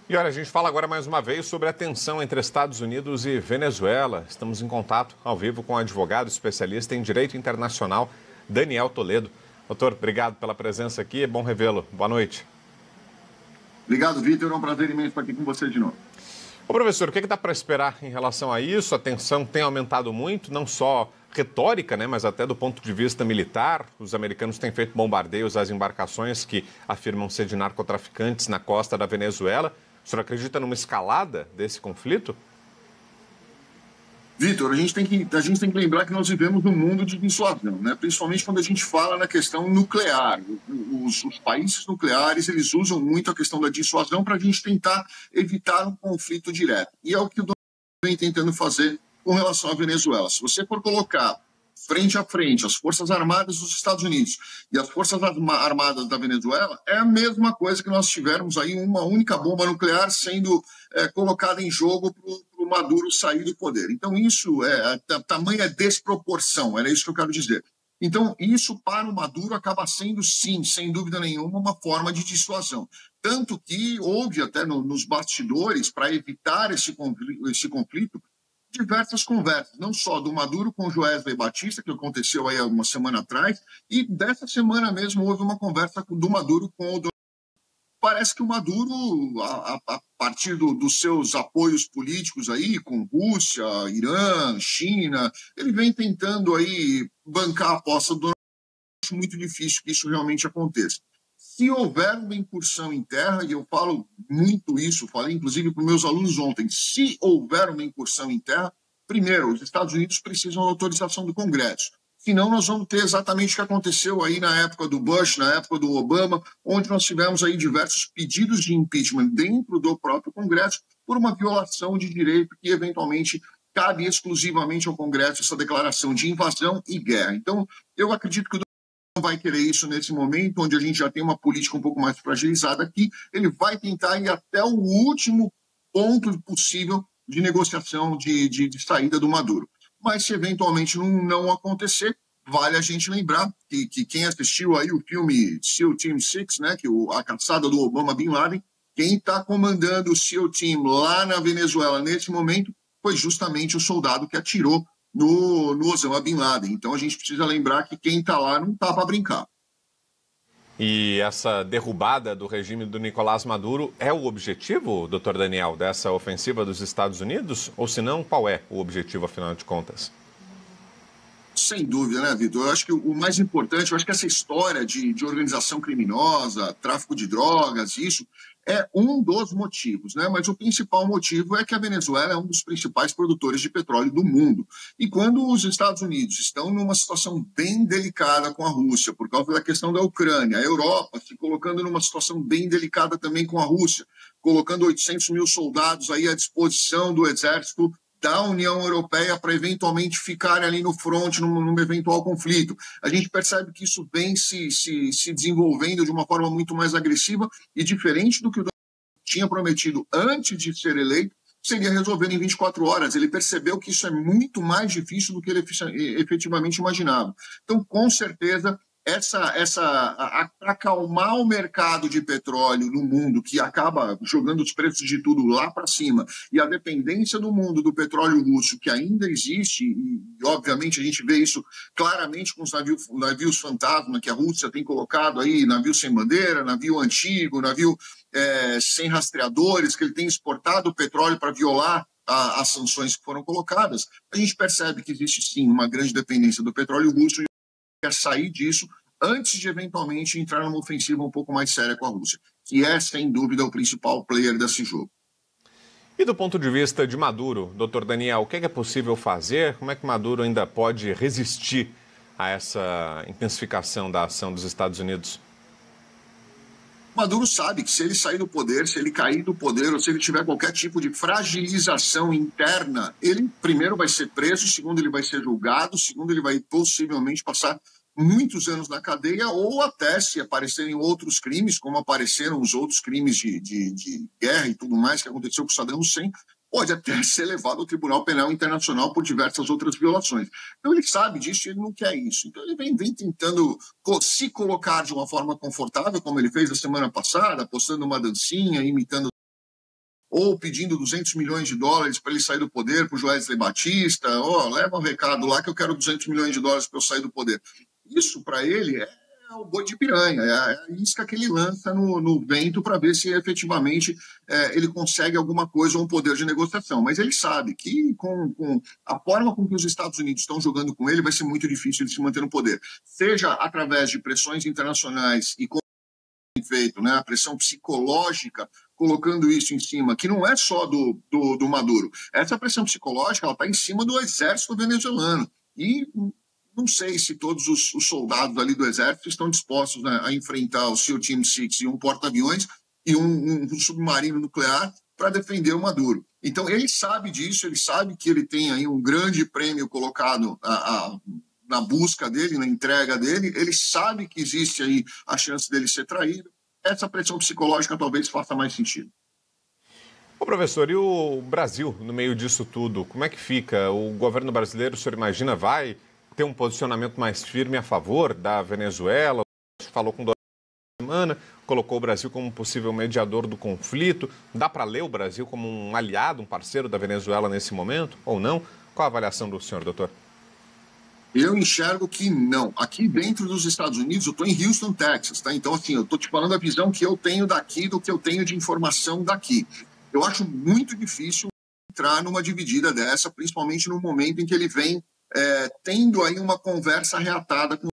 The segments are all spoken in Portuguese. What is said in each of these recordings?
E olha, a gente fala agora mais uma vez sobre a tensão entre Estados Unidos e Venezuela. Estamos em contato ao vivo com o advogado especialista em direito internacional, Daniel Toledo. Doutor, obrigado pela presença aqui, é bom revê-lo. Boa noite. Obrigado, Vitor. É um prazer imenso estar aqui com você de novo. Ô, professor, o que dá para esperar em relação a isso? A tensão tem aumentado muito, não só retórica, mas até do ponto de vista militar. Os americanos têm feito bombardeios às embarcações que afirmam ser de narcotraficantes na costa da Venezuela. O senhor acredita numa escalada desse conflito? Vitor, a gente tem que lembrar que nós vivemos num mundo de dissuasão, né? Principalmente quando a gente fala na questão nuclear. Os países nucleares, eles usam muito a questão da dissuasão para a gente tentar evitar um conflito direto. E é o que o Donald vem tentando fazer com relação à Venezuela. Se você for colocar frente a frente as Forças Armadas dos Estados Unidos e as Forças Armadas da Venezuela, é a mesma coisa que nós tivermos aí uma única bomba nuclear sendo colocada em jogo para o Maduro sair do poder. Então, isso é a tamanha desproporção, era isso que eu quero dizer. Então, isso para o Maduro acaba sendo, sim, sem dúvida nenhuma, uma forma de dissuasão. Tanto que houve até nos bastidores, para evitar esse conflito, diversas conversas, não só do Maduro com o Joesley Batista, que aconteceu aí uma semana atrás, e dessa semana mesmo houve uma conversa do Maduro com o... Parece que o Maduro, a partir dos seus apoios políticos aí, com Rússia, Irã, China, ele vem tentando aí bancar a aposta do... Acho muito difícil que isso realmente aconteça. Se houver uma incursão em terra, e eu falo muito isso, falei inclusive para os meus alunos ontem, se houver uma incursão em terra, primeiro, os Estados Unidos precisam da autorização do Congresso. Senão nós vamos ter exatamente o que aconteceu aí na época do Bush, na época do Obama, onde nós tivemos aí diversos pedidos de impeachment dentro do próprio Congresso por uma violação de direito que eventualmente cabe exclusivamente ao Congresso essa declaração de invasão e guerra. Então, eu acredito que o não vai querer isso nesse momento, onde a gente já tem uma política um pouco mais fragilizada aqui, ele vai tentar ir até o último ponto possível de negociação de saída do Maduro. Mas se eventualmente não acontecer, vale a gente lembrar que quem assistiu aí o filme SEAL Team 6, né, que a caçada do Obama Bin Laden, quem está comandando o SEAL Team lá na Venezuela nesse momento foi justamente o soldado que atirou no Osama Bin Laden. Então a gente precisa lembrar que quem está lá não está para brincar. E essa derrubada do regime do Nicolás Maduro é o objetivo, doutor Daniel, dessa ofensiva dos Estados Unidos? Ou se não, qual é o objetivo, afinal de contas? Sem dúvida, né, Vitor? Eu acho que o mais importante, eu acho que essa história de organização criminosa, tráfico de drogas, isso é um dos motivos, né? Mas o principal motivo é que a Venezuela é um dos principais produtores de petróleo do mundo. E quando os Estados Unidos estão numa situação bem delicada com a Rússia, por causa da questão da Ucrânia, a Europa se colocando numa situação bem delicada também com a Rússia, colocando 800 mil soldados aí à disposição do exército da União Europeia para eventualmente ficar ali no fronte num eventual conflito. A gente percebe que isso vem se desenvolvendo de uma forma muito mais agressiva e diferente do que o tinha prometido antes de ser eleito, seria resolver em 24 horas. Ele percebeu que isso é muito mais difícil do que ele efetivamente imaginava. Então, com certeza, acalmar o mercado de petróleo no mundo, que acaba jogando os preços de tudo lá para cima, e a dependência do mundo do petróleo russo, que ainda existe, e obviamente a gente vê isso claramente com os navios fantasma que a Rússia tem colocado aí, navio sem bandeira, navio antigo, navio sem rastreadores, que ele tem exportado o petróleo para violar as sanções que foram colocadas, a gente percebe que existe sim uma grande dependência do petróleo russo e quer sair disso antes de eventualmente entrar numa ofensiva um pouco mais séria com a Rússia, que é, sem dúvida, o principal player desse jogo. E do ponto de vista de Maduro, doutor Daniel, o que é possível fazer? Como é que Maduro ainda pode resistir a essa intensificação da ação dos Estados Unidos? Maduro sabe que se ele sair do poder, se ele cair do poder, ou se ele tiver qualquer tipo de fragilização interna, ele primeiro vai ser preso, segundo ele vai ser julgado, segundo ele vai possivelmente passar muitos anos na cadeia, ou até se aparecerem outros crimes, como apareceram os outros crimes de guerra e tudo mais que aconteceu com Saddam Hussein, pode até ser levado ao Tribunal Penal Internacional por diversas outras violações. Então ele sabe disso e ele não quer isso. Então ele vem tentando se colocar de uma forma confortável, como ele fez a semana passada, postando uma dancinha, imitando ou pedindo 200 milhões de dólares para ele sair do poder, para o Joesley Batista, leva um recado lá que eu quero 200 milhões de dólares para eu sair do poder. Isso, para ele, é o boi de piranha, é a isca que ele lança no vento para ver se efetivamente ele consegue alguma coisa ou um poder de negociação. Mas ele sabe que com a forma com que os Estados Unidos estão jogando com ele, vai ser muito difícil ele se manter no poder. Seja através de pressões internacionais e feito, né, a pressão psicológica, colocando isso em cima, que não é só do Maduro. Essa pressão psicológica está em cima do exército venezuelano. E não sei se todos os soldados ali do exército estão dispostos, né, a enfrentar o SEAL Team 6 e um porta-aviões e um submarino nuclear para defender o Maduro. Então, ele sabe disso, ele sabe que ele tem aí um grande prêmio colocado na busca dele, na entrega dele, ele sabe que existe aí a chance dele ser traído. Essa pressão psicológica talvez faça mais sentido. Ô, professor, e o Brasil no meio disso tudo? Como é que fica? O governo brasileiro, o senhor imagina, vai ter um posicionamento mais firme a favor da Venezuela? Falou com semana, colocou o Brasil como um possível mediador do conflito. Dá para ler o Brasil como um aliado, um parceiro da Venezuela nesse momento, ou não? Qual a avaliação do senhor, doutor? Eu enxergo que não. Aqui dentro dos Estados Unidos, eu estou em Houston, Texas, tá? Então, assim, eu estou te falando a visão que eu tenho daqui, do que eu tenho de informação daqui. Eu acho muito difícil entrar numa dividida dessa, principalmente no momento em que ele vem tendo aí uma conversa reatada com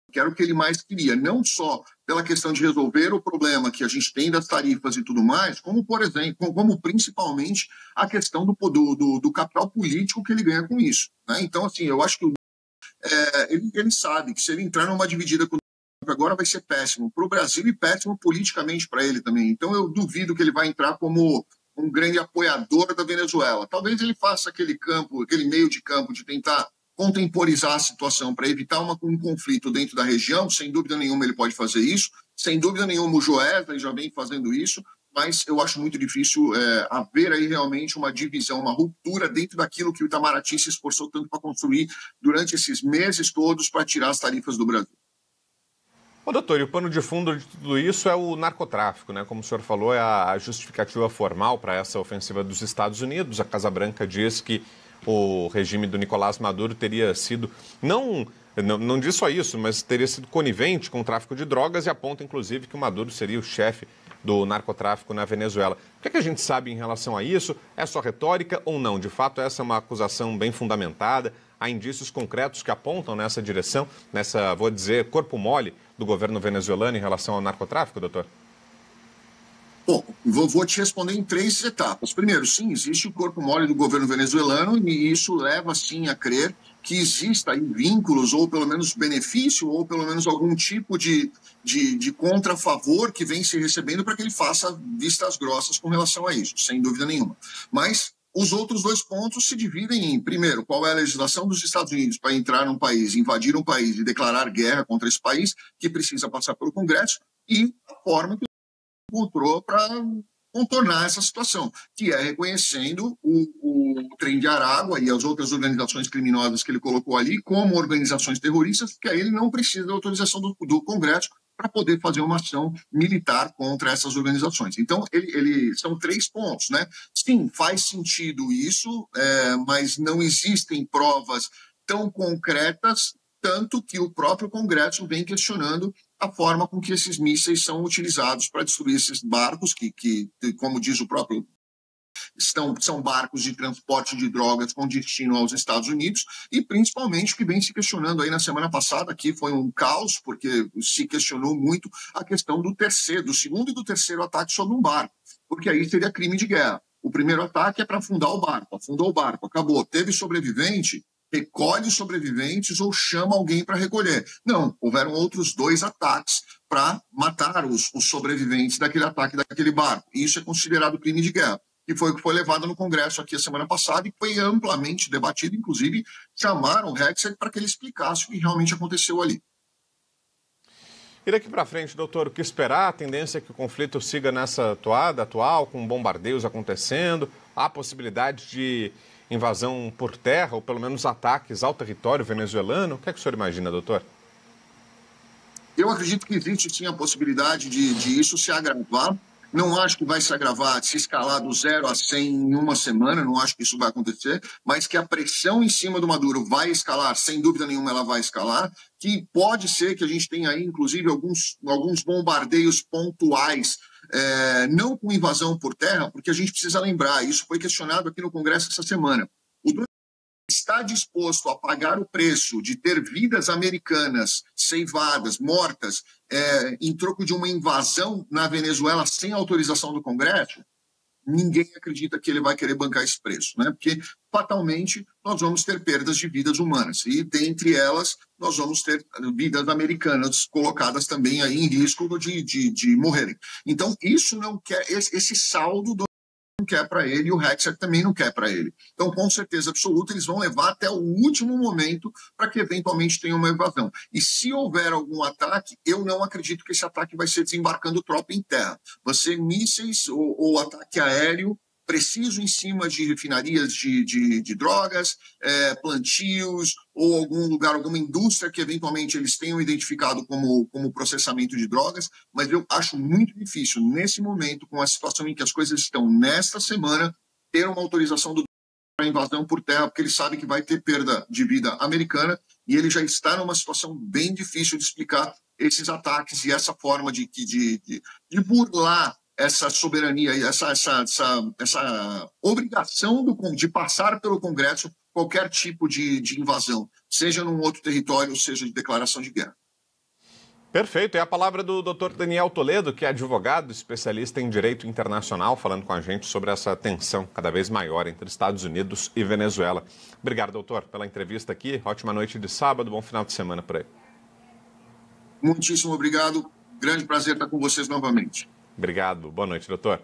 que era o que ele mais queria, não só pela questão de resolver o problema que a gente tem das tarifas e tudo mais, como, por exemplo, como principalmente a questão do capital político que ele ganha com isso, né? Então, assim, eu acho que ele sabe que se ele entrar numa dividida com agora vai ser péssimo para o Brasil e péssimo politicamente para ele também. Então eu duvido que ele vai entrar como um grande apoiador da Venezuela. Talvez ele faça aquele meio de campo de tentar contemporizar a situação para evitar um conflito dentro da região. Sem dúvida nenhuma ele pode fazer isso. Sem dúvida nenhuma o Joesley já vem fazendo isso. Mas eu acho muito difícil haver aí realmente uma divisão, uma ruptura dentro daquilo que o Itamaraty se esforçou tanto para construir durante esses meses todos para tirar as tarifas do Brasil. Ô, doutor, e o pano de fundo de tudo isso é o narcotráfico, né? Como o senhor falou, é a justificativa formal para essa ofensiva dos Estados Unidos. A Casa Branca diz que o regime do Nicolás Maduro teria sido, não diz só isso, mas teria sido conivente com o tráfico de drogas e aponta, inclusive, que o Maduro seria o chefe do narcotráfico na Venezuela. O que a gente sabe em relação a isso? É só retórica ou não? De fato, essa é uma acusação bem fundamentada. Há indícios concretos que apontam nessa direção, nessa, vou dizer, corpo mole do governo venezuelano em relação ao narcotráfico, doutor? Bom, vou te responder em 3 etapas. Primeiro, sim, existe o corpo mole do governo venezuelano e isso leva, sim, a crer que exista aí vínculos, ou pelo menos benefício, ou pelo menos algum tipo de contrafavor que vem se recebendo para que ele faça vistas grossas com relação a isso, sem dúvida nenhuma. Mas os outros 2 pontos se dividem em, primeiro, qual é a legislação dos Estados Unidos para entrar num país, invadir um país e declarar guerra contra esse país, que precisa passar pelo Congresso, e a forma que encontrou para contornar essa situação, que é reconhecendo o Trem de Aragua e as outras organizações criminosas que ele colocou ali como organizações terroristas, que aí ele não precisa da autorização do Congresso para poder fazer uma ação militar contra essas organizações. Então, são 3 pontos, né? Sim, faz sentido isso, mas não existem provas tão concretas, tanto que o próprio Congresso vem questionando a forma com que esses mísseis são utilizados para destruir esses barcos, que como diz o próprio, são barcos de transporte de drogas com destino aos Estados Unidos, e principalmente o que vem se questionando aí na semana passada, aqui foi um caos, porque se questionou muito a questão do segundo e do terceiro ataque sobre um barco, porque aí seria crime de guerra. O primeiro ataque é para afundar o barco, afundou o barco, acabou, teve sobrevivente, recolhe os sobreviventes ou chama alguém para recolher. Não, houveram outros 2 ataques para matar os sobreviventes daquele ataque daquele barco. Isso é considerado crime de guerra. E foi o que foi levado no Congresso aqui a semana passada e foi amplamente debatido, inclusive chamaram o Hegseth para que ele explicasse o que realmente aconteceu ali. E daqui para frente, doutor, o que esperar? A tendência é que o conflito siga nessa toada atual, com bombardeios acontecendo, há possibilidade de invasão por terra, ou pelo menos ataques ao território venezuelano? O que é que o senhor imagina, doutor? Eu acredito que existe sim a possibilidade de isso se agravar. Não acho que vai se agravar, se escalar do 0 a 100 em uma semana, não acho que isso vai acontecer, mas que a pressão em cima do Maduro vai escalar, sem dúvida nenhuma ela vai escalar, que pode ser que a gente tenha aí, inclusive, alguns bombardeios pontuais, não com invasão por terra, porque a gente precisa lembrar, isso foi questionado aqui no Congresso essa semana. O Donald está disposto a pagar o preço de ter vidas americanas ceivadas, mortas, em troco de uma invasão na Venezuela sem autorização do Congresso? Ninguém acredita que ele vai querer bancar esse preço, né? Porque, fatalmente, nós vamos ter perdas de vidas humanas. E, dentre elas, nós vamos ter vidas americanas colocadas também aí em risco de morrerem. Então, isso não quer, esse saldo não quer para ele e o Hegseth também não quer para ele. Então, com certeza absoluta, eles vão levar até o último momento para que eventualmente tenha uma invasão. E se houver algum ataque, eu não acredito que esse ataque vai ser desembarcando tropa em terra. Vai ser mísseis ou ataque aéreo preciso em cima de refinarias de drogas, plantios ou algum lugar, alguma indústria que eventualmente eles tenham identificado como processamento de drogas, mas eu acho muito difícil, nesse momento, com a situação em que as coisas estão nesta semana, ter uma autorização do para invasão por terra, porque ele sabe que vai ter perda de vida americana e ele já está numa situação bem difícil de explicar esses ataques e essa forma de burlar essa soberania, essa obrigação de passar pelo Congresso qualquer tipo de invasão, seja num outro território, seja de declaração de guerra. Perfeito. E a palavra do Dr. Daniel Toledo, que é advogado, especialista em direito internacional, falando com a gente sobre essa tensão cada vez maior entre Estados Unidos e Venezuela. Obrigado, doutor, pela entrevista aqui. Ótima noite de sábado, bom final de semana por aí. Muitíssimo obrigado. Grande prazer estar com vocês novamente. Obrigado. Boa noite, doutor.